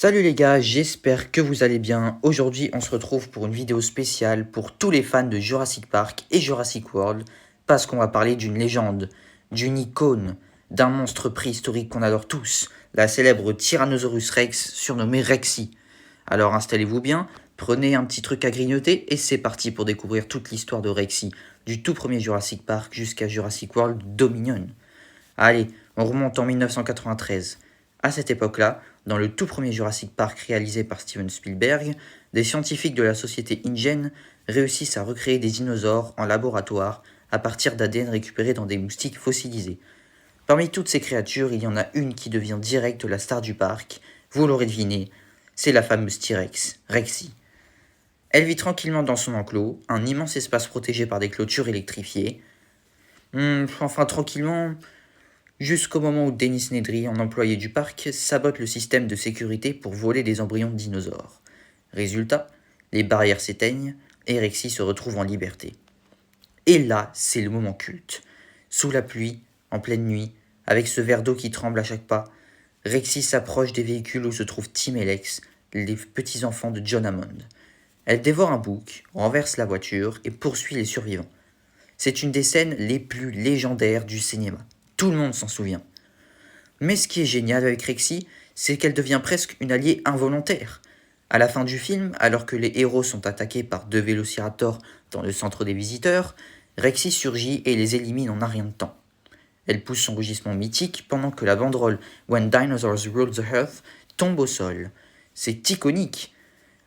Salut les gars, j'espère que vous allez bien. Aujourd'hui, on se retrouve pour une vidéo spéciale pour tous les fans de Jurassic Park et Jurassic World, parce qu'on va parler d'une légende, d'une icône, d'un monstre préhistorique qu'on adore tous, la célèbre Tyrannosaurus Rex, surnommé Rexy. Alors installez-vous bien, prenez un petit truc à grignoter et c'est parti pour découvrir toute l'histoire de Rexy, du tout premier Jurassic Park jusqu'à Jurassic World Dominion. Allez, on remonte en 1993. À cette époque-là, dans le tout premier Jurassic Park réalisé par Steven Spielberg, des scientifiques de la société InGen réussissent à recréer des dinosaures en laboratoire à partir d'ADN récupéré dans des moustiques fossilisés. Parmi toutes ces créatures, il y en a une qui devient direct la star du parc, vous l'aurez deviné, c'est la fameuse T-Rex, Rexy. Elle vit tranquillement dans son enclos, un immense espace protégé par des clôtures électrifiées. Enfin tranquillement, jusqu'au moment où Dennis Nedry, un employé du parc, sabote le système de sécurité pour voler des embryons de dinosaures. Résultat, les barrières s'éteignent et Rexy se retrouve en liberté. Et là, c'est le moment culte. Sous la pluie, en pleine nuit, avec ce verre d'eau qui tremble à chaque pas, Rexy s'approche des véhicules où se trouvent Tim et Lex, les petits-enfants de John Hammond. Elle dévore un bouc, renverse la voiture et poursuit les survivants. C'est une des scènes les plus légendaires du cinéma. Tout le monde s'en souvient. Mais ce qui est génial avec Rexy, c'est qu'elle devient presque une alliée involontaire. À la fin du film, alors que les héros sont attaqués par deux vélociraptors dans le centre des visiteurs, Rexy surgit et les élimine en un rien de temps. Elle pousse son rugissement mythique pendant que la banderole When Dinosaurs Ruled the Earth tombe au sol. C'est iconique.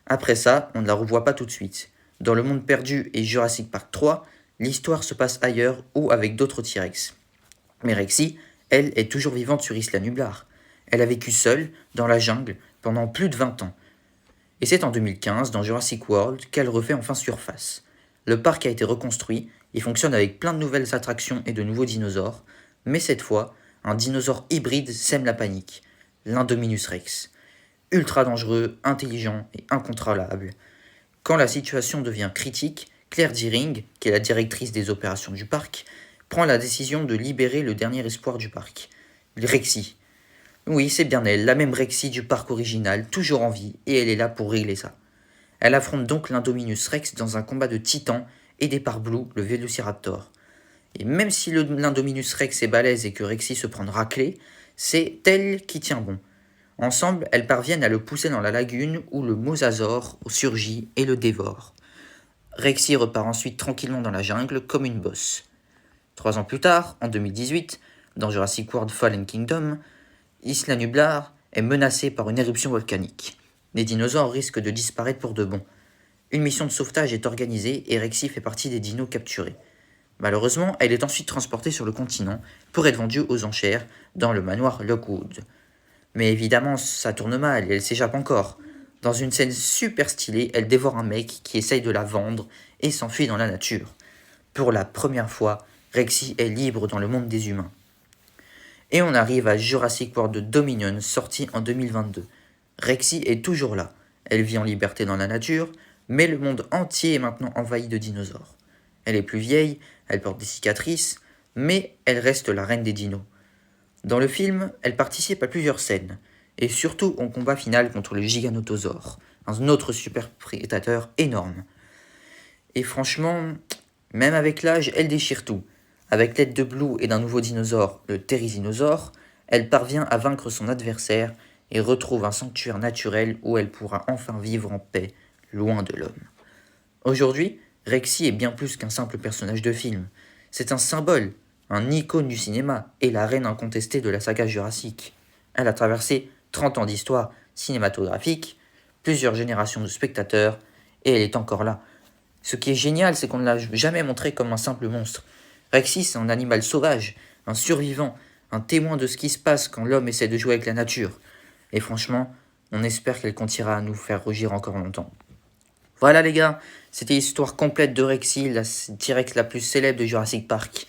Après ça, on ne la revoit pas tout de suite. Dans Le Monde Perdu et Jurassic Park 3, l'histoire se passe ailleurs ou avec d'autres T-Rex. Mais Rexy, elle, est toujours vivante sur Isla Nublar. Elle a vécu seule, dans la jungle, pendant plus de 20 ans. Et c'est en 2015, dans Jurassic World, qu'elle refait enfin surface. Le parc a été reconstruit et fonctionne avec plein de nouvelles attractions et de nouveaux dinosaures, mais cette fois, un dinosaure hybride sème la panique, l'Indominus Rex. Ultra dangereux, intelligent et incontrôlable. Quand la situation devient critique, Claire Dearing, qui est la directrice des opérations du parc, prend la décision de libérer le dernier espoir du parc, Rexy. Oui, c'est bien elle, la même Rexy du parc original, toujours en vie, et elle est là pour régler ça. Elle affronte donc l'Indominus Rex dans un combat de titans, aidé par Blue, le Vélociraptor. Et même si l'Indominus Rex est balèze et que Rexy se prend une raclée, c'est elle qui tient bon. Ensemble, elles parviennent à le pousser dans la lagune où le mosasaure surgit et le dévore. Rexy repart ensuite tranquillement dans la jungle comme une bosse. 3 ans plus tard, en 2018, dans Jurassic World Fallen Kingdom, Isla Nublar est menacée par une éruption volcanique. Les dinosaures risquent de disparaître pour de bon. Une mission de sauvetage est organisée et Rexy fait partie des dinos capturés. Malheureusement, elle est ensuite transportée sur le continent pour être vendue aux enchères dans le manoir Lockwood. Mais évidemment, ça tourne mal et elle s'échappe encore. Dans une scène super stylée, elle dévore un mec qui essaye de la vendre et s'enfuit dans la nature. Pour la première fois, Rexy est libre dans le monde des humains. Et on arrive à Jurassic World Dominion, sorti en 2022. Rexy est toujours là. Elle vit en liberté dans la nature, mais le monde entier est maintenant envahi de dinosaures. Elle est plus vieille, elle porte des cicatrices, mais elle reste la reine des dinos. Dans le film, elle participe à plusieurs scènes, et surtout au combat final contre le Giganotosaure, un autre super prédateur énorme. Et franchement, même avec l'âge, elle déchire tout. Avec l'aide de Blue et d'un nouveau dinosaure, le Therizinosaure, elle parvient à vaincre son adversaire et retrouve un sanctuaire naturel où elle pourra enfin vivre en paix, loin de l'homme. Aujourd'hui, Rexy est bien plus qu'un simple personnage de film. C'est un symbole, un icône du cinéma et la reine incontestée de la saga Jurassic. Elle a traversé 30 ans d'histoire cinématographique, plusieurs générations de spectateurs, et elle est encore là. Ce qui est génial, c'est qu'on ne l'a jamais montré comme un simple monstre. Rexy, c'est un animal sauvage, un survivant, un témoin de ce qui se passe quand l'homme essaie de jouer avec la nature. Et franchement, on espère qu'elle continuera à nous faire rougir encore longtemps. Voilà les gars, c'était l'histoire complète de Rexy, la T-Rex la plus célèbre de Jurassic Park.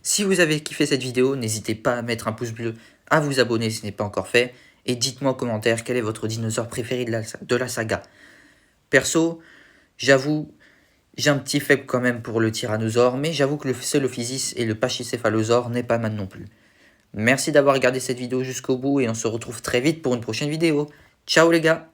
Si vous avez kiffé cette vidéo, n'hésitez pas à mettre un pouce bleu, à vous abonner si ce n'est pas encore fait, et dites-moi en commentaire quel est votre dinosaure préféré de la saga. Perso, j'avoue, j'ai un petit faible quand même pour le tyrannosaure, mais j'avoue que le Celophysis et le Pachycéphalosaure n'est pas mal non plus. Merci d'avoir regardé cette vidéo jusqu'au bout et on se retrouve très vite pour une prochaine vidéo. Ciao les gars!